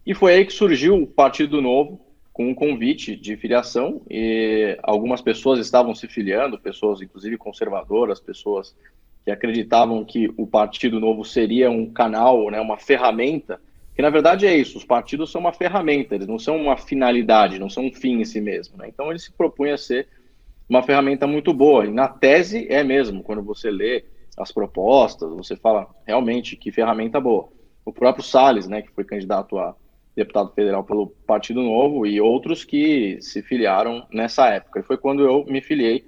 E foi aí que surgiu o Partido Novo, com um convite de filiação, e algumas pessoas estavam se filiando, pessoas inclusive conservadoras, pessoas que acreditavam que o Partido Novo seria um canal, né, uma ferramenta, que na verdade é isso, os partidos são uma ferramenta, eles não são uma finalidade, não são um fim em si mesmo, né? Então ele se propõe a ser uma ferramenta muito boa, e na tese é mesmo, quando você lê as propostas, você fala realmente que ferramenta boa. O próprio Salles, né, que foi candidato a deputado federal pelo Partido Novo, e outros que se filiaram nessa época. E foi quando eu me filiei.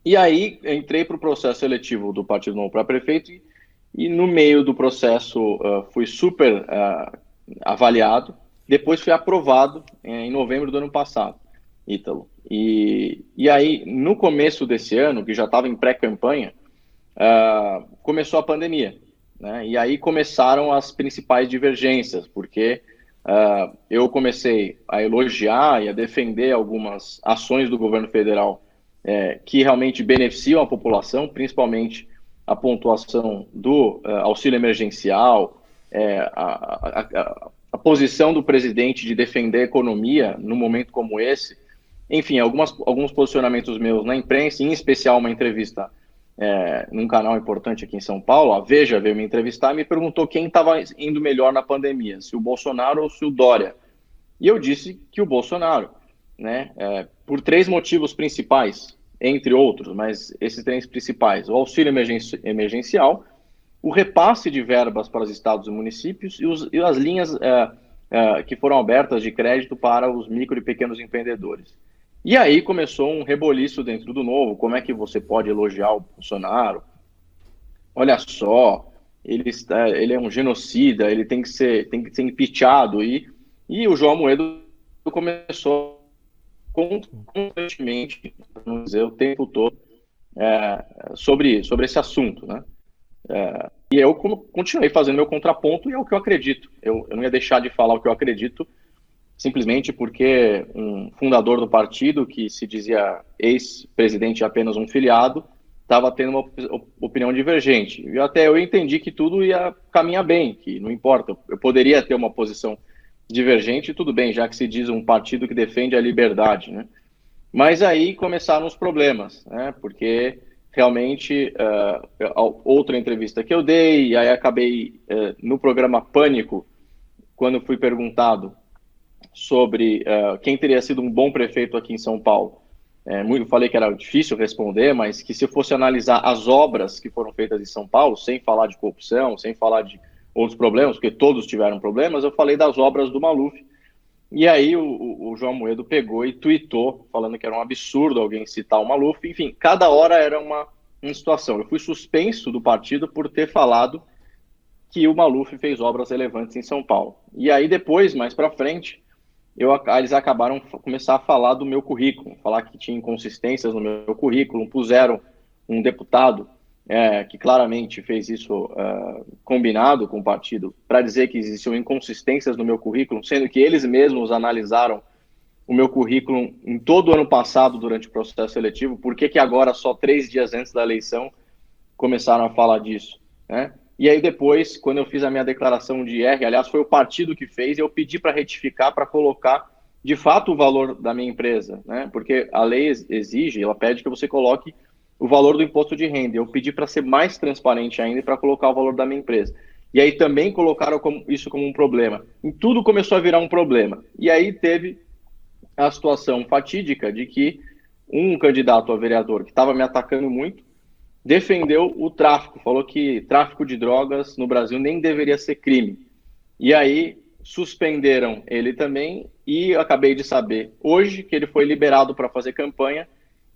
E aí entrei para o processo seletivo do Partido Novo para prefeito e no meio do processo fui super avaliado. Depois fui aprovado em novembro do ano passado, Ítalo. E aí, no começo desse ano, que já estava em pré-campanha, começou a pandemia, né? E aí começaram as principais divergências, porque eu comecei a elogiar e a defender algumas ações do governo federal que realmente beneficiam a população, principalmente a pontuação do auxílio emergencial, a posição do presidente de defender a economia num momento como esse. Enfim, alguns posicionamentos meus na imprensa, em especial uma entrevista num canal importante aqui em São Paulo, a Veja veio me entrevistar e me perguntou quem estava indo melhor na pandemia, se o Bolsonaro ou se o Dória. E eu disse que o Bolsonaro, né, por três motivos principais, entre outros, mas esses três principais: o auxílio emergencial, o repasse de verbas para os estados e municípios e as linhas que foram abertas de crédito para os micro e pequenos empreendedores. E aí começou um reboliço dentro do Novo. Como é que você pode elogiar o Bolsonaro? Olha só, ele é um genocida, ele tem que ser impeachado. E o João Amoedo começou constantemente, vamos dizer, o tempo todo, sobre esse assunto, né? E eu continuei fazendo meu contraponto e é o que eu acredito. Eu não ia deixar de falar o que eu acredito, simplesmente porque um fundador do partido, que se dizia ex-presidente e apenas um filiado, estava tendo uma opinião divergente. E até eu entendi que tudo ia caminhar bem, que não importa, eu poderia ter uma posição divergente, tudo bem, já que se diz um partido que defende a liberdade, né? Mas aí começaram os problemas, né? Porque realmente outra entrevista que eu dei, e aí acabei no programa Pânico, quando fui perguntado sobre quem teria sido um bom prefeito aqui em São Paulo. Eu falei que era difícil responder, mas que se eu fosse analisar as obras que foram feitas em São Paulo, sem falar de corrupção, sem falar de outros problemas, porque todos tiveram problemas, eu falei das obras do Maluf. E aí o João Amoedo pegou e tuitou, falando que era um absurdo alguém citar o Maluf. Enfim, cada hora era uma situação. Eu fui suspenso do partido por ter falado que o Maluf fez obras relevantes em São Paulo. E aí depois, mais para frente, eles acabaram começar a falar do meu currículo, falar que tinha inconsistências no meu currículo, puseram um deputado que claramente fez isso combinado com o partido, para dizer que existiam inconsistências no meu currículo, sendo que eles mesmos analisaram o meu currículo em todo o ano passado durante o processo seletivo. Por que agora, só 3 dias antes da eleição, começaram a falar disso, né? E aí depois, quando eu fiz a minha declaração de R, aliás, foi o partido que fez, eu pedi para retificar, para colocar de fato o valor da minha empresa, né? Porque a lei exige, ela pede que você coloque o valor do imposto de renda. Eu pedi para ser mais transparente ainda e para colocar o valor da minha empresa. E aí também colocaram isso como um problema. E tudo começou a virar um problema. E aí teve a situação fatídica de que um candidato a vereador que estava me atacando muito defendeu o tráfico, falou que tráfico de drogas no Brasil nem deveria ser crime. E aí suspenderam ele também e eu acabei de saber hoje que ele foi liberado para fazer campanha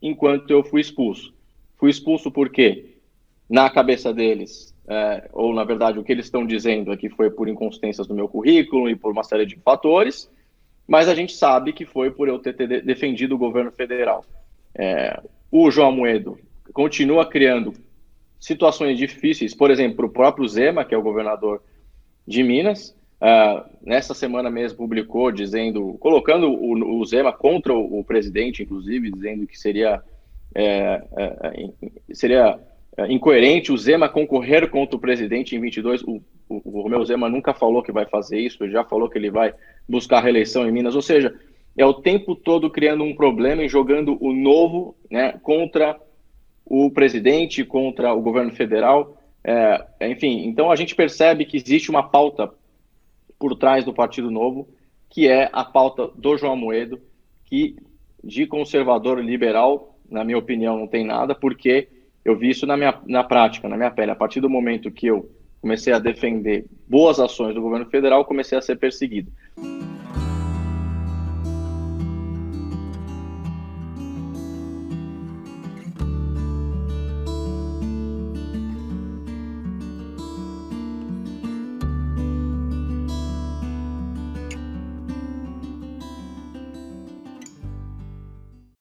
enquanto eu fui expulso. Fui expulso porque, na cabeça deles, ou na verdade o que eles estão dizendo é que foi por inconsistências no meu currículo e por uma série de fatores, mas a gente sabe que foi por eu ter defendido o governo federal. O João Amoedo continua criando situações difíceis, por exemplo, para o próprio Zema, que é o governador de Minas. Nessa semana mesmo publicou colocando o Zema contra o presidente, inclusive, dizendo que seria incoerente o Zema concorrer contra o presidente em 22. O Romeu Zema nunca falou que vai fazer isso, ele já falou que ele vai buscar reeleição em Minas, ou seja, é o tempo todo criando um problema e jogando o novo, né, contra o presidente, contra o governo federal. Enfim, então a gente percebe que existe uma pauta por trás do Partido Novo, que é a pauta do João Amoedo, que de conservador liberal, na minha opinião, não tem nada, porque eu vi isso na prática, na minha pele. A partir do momento que eu comecei a defender boas ações do governo federal, comecei a ser perseguido.